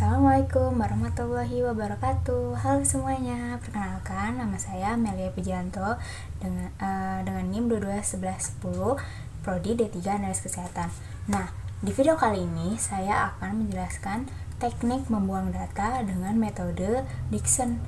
Assalamualaikum warahmatullahi wabarakatuh. Halo semuanya, perkenalkan nama saya Melia Pujianto dengan NIM 221110 Prodi D3 Analis Kesehatan. Nah, di video kali ini saya akan menjelaskan teknik membuang data dengan metode Dickson.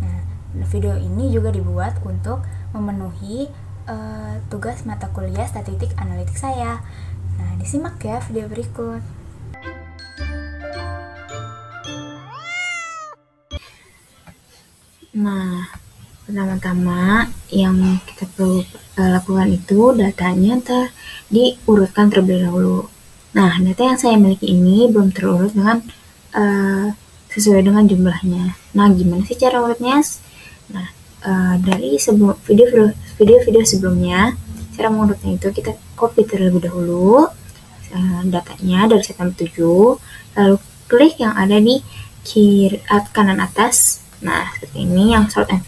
Nah, video ini juga dibuat untuk memenuhi tugas mata kuliah statistik analitik saya. Nah, disimak ya video berikut. Nah, pertama-tama yang kita perlu lakukan itu datanya diurutkan terlebih dahulu. Nah, data yang saya miliki ini belum terurut dengan sesuai dengan jumlahnya. Nah, gimana sih cara urutnya? Nah, dari sebelum video sebelumnya, cara mengurutnya itu kita copy terlebih dahulu datanya dari set nomor 7, lalu klik yang ada di kanan atas. Nah, seperti ini yang sort and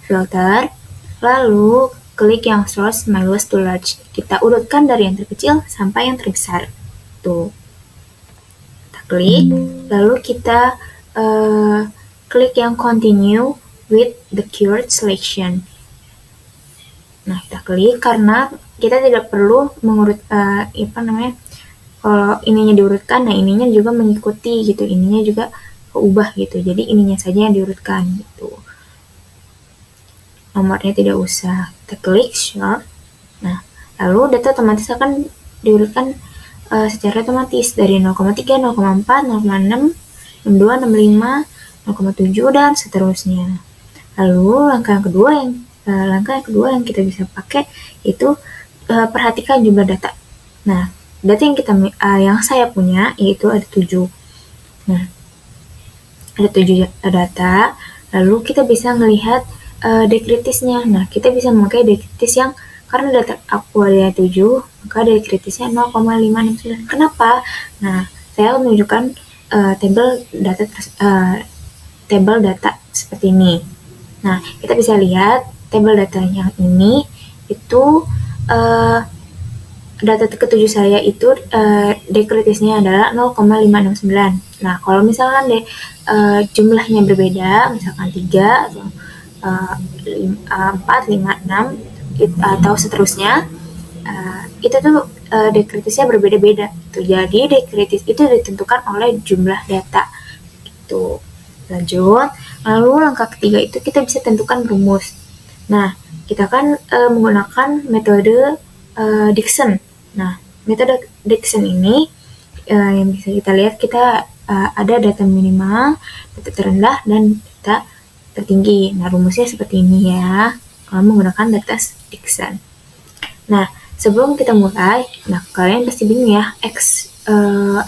filter. Lalu klik yang sort smallest to large. Kita urutkan dari yang terkecil sampai yang terbesar. Tuh. Kita klik, lalu kita klik yang continue with the current selection. Nah, kita klik karena kita tidak perlu mengurut kalau ininya diurutkan, nah ininya juga mengikuti gitu, ininya juga keubah gitu, jadi ininya saja yang diurutkan gitu, nomornya tidak usah. Kita klik sort. Nah, lalu data otomatis akan diurutkan secara otomatis dari 0,3, 0,4, 0,6, 62, 65, 0,7 dan seterusnya. Lalu langkah yang kedua yang kita bisa pakai itu perhatikan jumlah data. Nah, data yang saya punya yaitu ada 7. Nah, ada 7 data, lalu kita bisa melihat dekritisnya. Nah, kita bisa memakai dekritis yang, karena data aku ada 7, maka dekritisnya 0,569. Kenapa? Nah, saya menunjukkan tabel data seperti ini. Nah, kita bisa lihat tabel data yang ini itu data ke-7 saya itu dekritisnya adalah 0,569. Nah, kalau misalkan jumlahnya berbeda, misalkan 3 atau 4, 5, 6 atau seterusnya, itu tuh dekritisnya berbeda-beda. Jadi dekritis itu ditentukan oleh jumlah data. Gitu. Lanjut, lalu langkah ketiga itu kita bisa tentukan rumus. Nah, kita kan menggunakan metode Dickson. Nah, metode Dickson ini yang bisa kita lihat, kita ada data minimal, data terendah, dan data tertinggi. Nah, rumusnya seperti ini ya, kalau menggunakan data Dickson. Nah, sebelum kita mulai, nah kalian pasti bingung ya,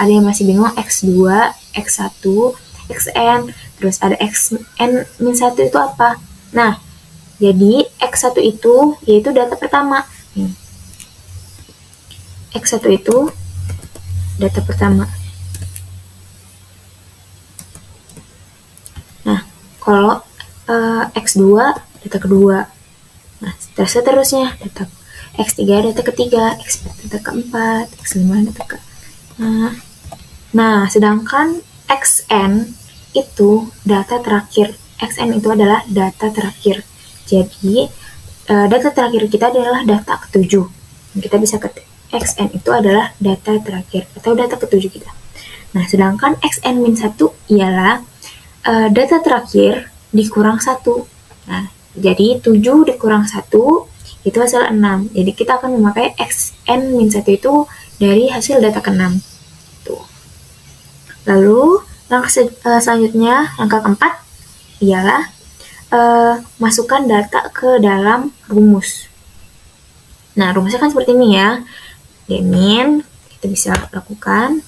ada yang masih bingung X2, X1, Xn, terus ada Xn-1 itu apa? Nah, jadi X1 itu yaitu data pertama. X1 itu data pertama. Nah, kalau X2 data kedua. Nah, seterusnya data X3 data ketiga, X4 data keempat, X5 data ke. Nah, sedangkan Xn itu data terakhir. Xn itu adalah data terakhir. Jadi, data terakhir kita adalah data ke-7. Kita bisa ketik Xn itu adalah data terakhir atau data ke-7 kita. Nah, sedangkan Xn-1 ialah data terakhir dikurang 1. Nah, jadi 7 dikurang 1 itu hasil 6. Jadi kita akan memakai Xn-1 itu dari hasil data ke-6. Tuh. Lalu, langkah selanjutnya, langkah keempat ialah masukkan data ke dalam rumus. Nah, rumusnya kan seperti ini ya. Dmin, kita bisa lakukan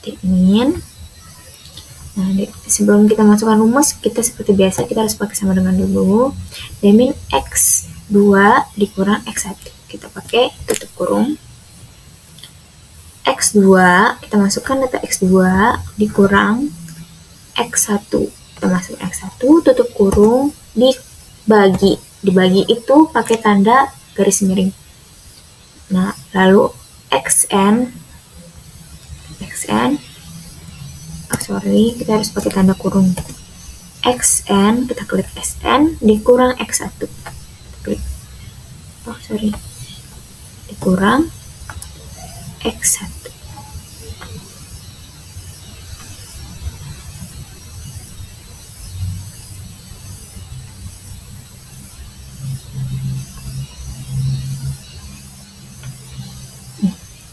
Dmin. Nah, sebelum kita masukkan rumus, kita seperti biasa, kita harus pakai sama dengan dulu. Dmin X2 dikurang X1. Kita pakai tutup kurung. X2, kita masukkan data X2 dikurang X1. Kita masukkan X1, tutup kurung, dibagi. Dibagi itu pakai tanda garis miring. Nah, lalu Xn kita harus pakai tanda kurung. XN, kita klik SN, dikurang X1. Klik. Dikurang X1.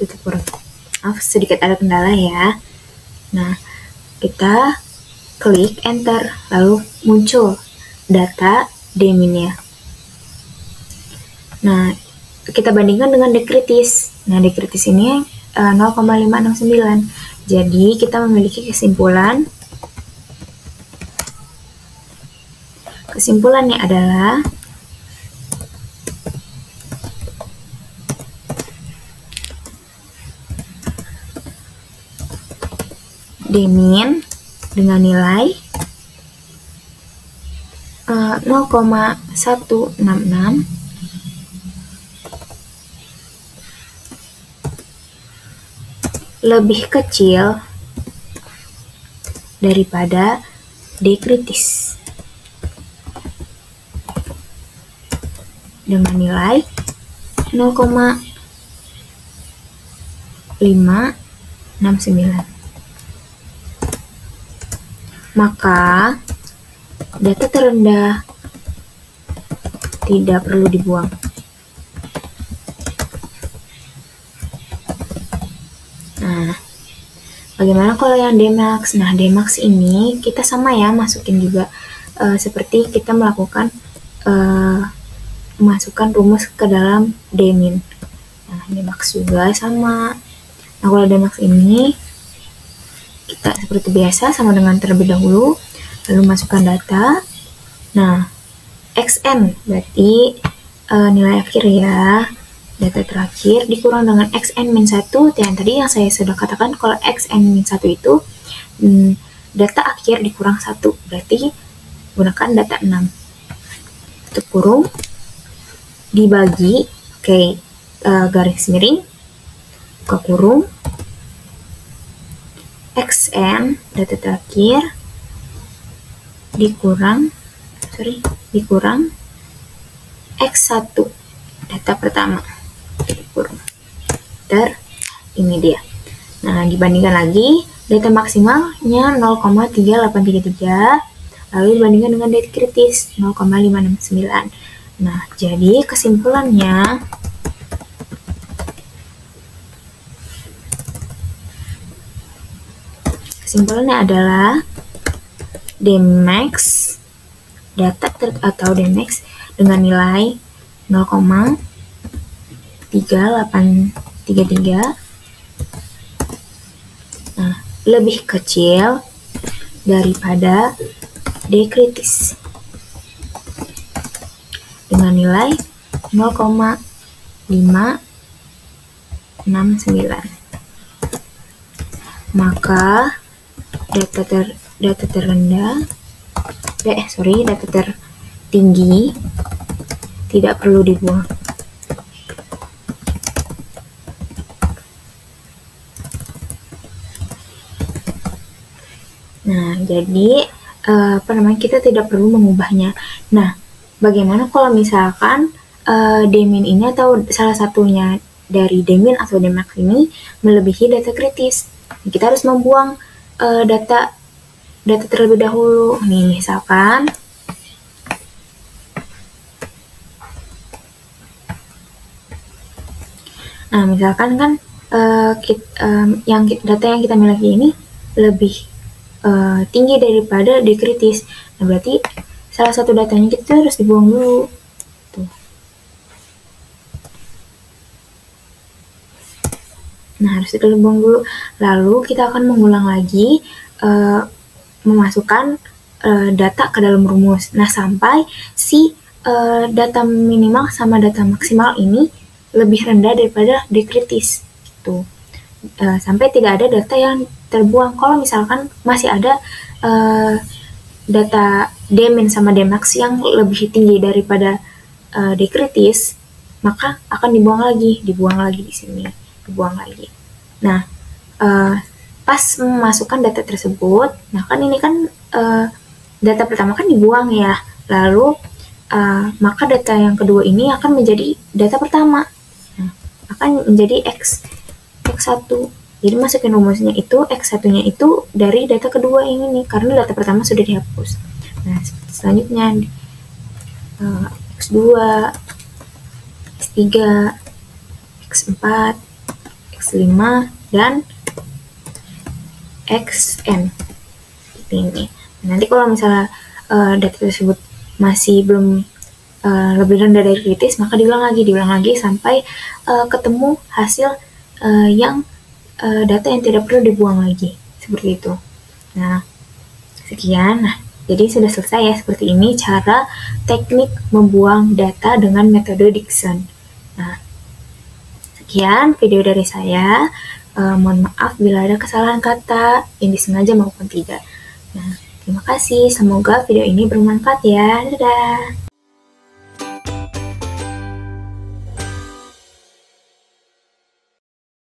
Tutup kurung. Sedikit ada kendala ya. Nah, kita klik enter, lalu muncul data deminnya. Nah, kita bandingkan dengan dekritis. Nah, dekritis ini 0,569. Jadi, kita memiliki kesimpulannya adalah demin dengan nilai 0,166 lebih kecil daripada dekritis dengan nilai 0,569. Maka data terendah tidak perlu dibuang. Nah, bagaimana kalau yang Dmax? Nah, Dmax ini kita sama ya, masukin juga seperti kita melakukan memasukkan rumus ke dalam Dmin. Nah, Dmax juga sama. Nah, kalau Dmax ini kita seperti biasa sama dengan terlebih dahulu, lalu masukkan data. Nah, XN berarti nilai akhir ya, data terakhir dikurang dengan XN-1, yang tadi yang saya sudah katakan kalau XN-1 itu data akhir dikurang 1, berarti gunakan data 6. Tutup kurung, dibagi, garis miring, buka kurung, XN data terakhir dikurang X1 data pertama, kurung. Ini dia. Nah, dibandingkan lagi data maksimalnya 0,3833, lalu dibandingkan dengan data kritis 0,569. Nah, jadi kesimpulannya adalah Dmax atau Dmax dengan nilai 0,3833 lebih kecil daripada dekritis dengan nilai 0,569. Maka data tertinggi tidak perlu dibuang. Nah, jadi kita tidak perlu mengubahnya. Nah, bagaimana kalau misalkan Dmin ini atau salah satunya dari Dmin atau Dmax ini melebihi data kritis? Kita harus membuang data terlebih dahulu. Nih, misalkan kan data yang kita miliki ini lebih tinggi daripada dekritis. Nah, berarti salah satu datanya kita harus dibuang dulu. Tuh. Nah, harus dibuang dulu. Lalu kita akan mengulang lagi memasukkan data ke dalam rumus. Nah, sampai si data minimal sama data maksimal ini lebih rendah daripada dekritis. Gitu. Sampai tidak ada data yang terbuang. Kalau misalkan masih ada data Dmin sama Dmax yang lebih tinggi daripada dekritis, maka akan dibuang lagi di sini, dibuang lagi. Nah, pas memasukkan data tersebut, nah kan ini kan data pertama kan dibuang ya, lalu maka data yang kedua ini akan menjadi data pertama, nah, akan menjadi X1. Jadi masukin rumusnya itu X1-nya itu dari data kedua yang ini, karena data pertama sudah dihapus. Nah, selanjutnya X2, X3, X4, X5, dan Xn. Ini. Nanti kalau misalnya data tersebut masih belum lebih rendah dari kritis, maka diulang lagi sampai ketemu hasil yang data yang tidak perlu dibuang lagi, seperti itu. Nah, sekian. Nah, jadi sudah selesai ya, seperti ini cara teknik membuang data dengan metode Dickson. Nah, sekian video dari saya. Mohon maaf bila ada kesalahan kata yang disengaja maupun tidak. Nah, terima kasih. Semoga video ini bermanfaat ya. Dadah.